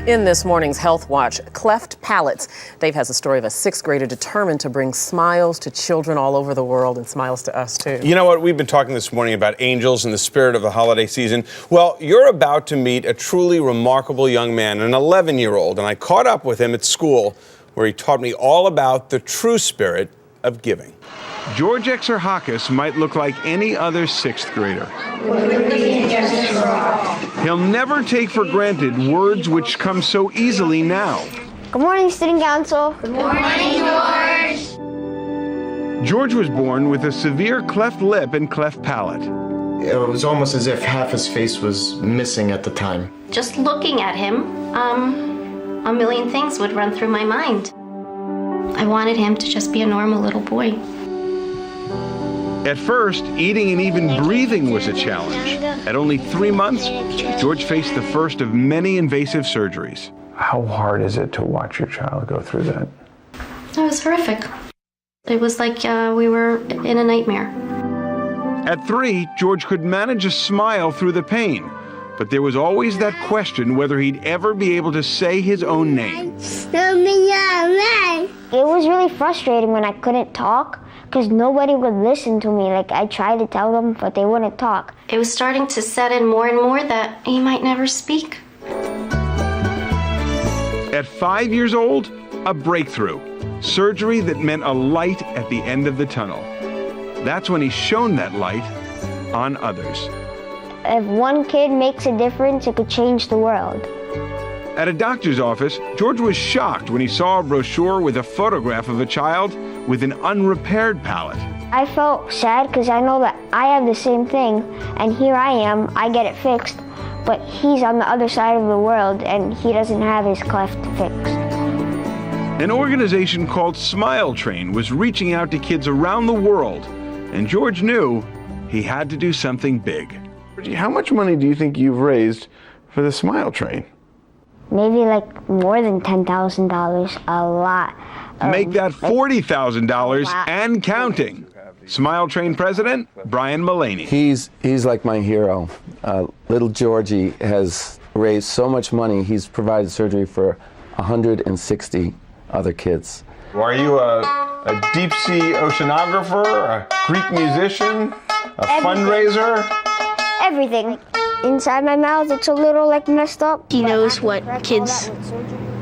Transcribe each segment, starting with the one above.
In this morning's Health Watch, cleft palates. Dave has a story of a sixth grader determined to bring smiles to children all over the world and smiles to us, too. You know what? We've been talking this morning about angels and the spirit of the holiday season. Well, you're about to meet a truly remarkable young man, an 11-year-old, and I caught up with him at school where he taught me all about the true spirit of giving. George Exarchakis might look like any other sixth grader. He'll never take for granted words which come so easily now. Good morning, Student Council. Good morning, George. George was born with a severe cleft lip and cleft palate. It was almost as if half his face was missing at the time. Just looking at him, a million things would run through my mind. I wanted him to just be a normal little boy. At first, eating and even breathing was a challenge. At only 3 months, George faced the first of many invasive surgeries. How hard is it to watch your child go through that? It was horrific. It was like we were in a nightmare. At 3, George could manage a smile through the pain, but there was always that question whether he'd ever be able to say his own name. It was really frustrating when I couldn't talk because nobody would listen to me. Like, I tried to tell them, but they wouldn't talk. It was starting to set in more and more that he might never speak. At 5 years old, a breakthrough. Surgery that meant a light at the end of the tunnel. That's when he shone that light on others. If one kid makes a difference, it could change the world. At a doctor's office, George was shocked when he saw a brochure with a photograph of a child with an unrepaired palate. I felt sad because I know that I have the same thing, and here I am, I get it fixed, but he's on the other side of the world and he doesn't have his cleft fixed. An organization called Smile Train was reaching out to kids around the world, and George knew he had to do something big. How much money do you think you've raised for the Smile Train? Maybe like more than $10,000, a lot. Make that $40,000 and counting. Smile Train President, Brian Mullaney. He's like my hero. Little Georgie has raised so much money, he's provided surgery for 160 other kids. Are you a deep sea oceanographer, a Greek musician, a fundraiser? Everything. Inside my mouth, it's a little messed up. He knows what kids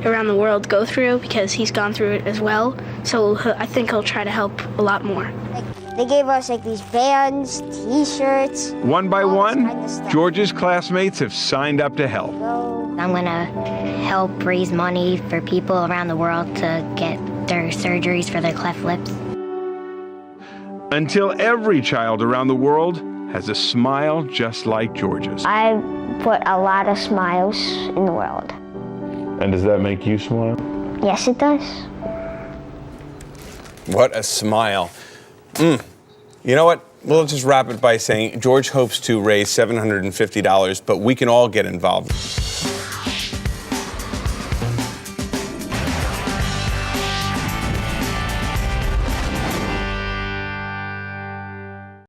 around the world go through because he's gone through it as well. So I think he'll try to help a lot more. They gave us these bands, t-shirts. One by one, George's classmates have signed up to help. I'm gonna help raise money for people around the world to get their surgeries for their cleft lips. Until every child around the world has a smile just like George's. I put a lot of smiles in the world. And does that make you smile? Yes, it does. What a smile. You know what? We'll just wrap it by saying George hopes to raise $750, but we can all get involved.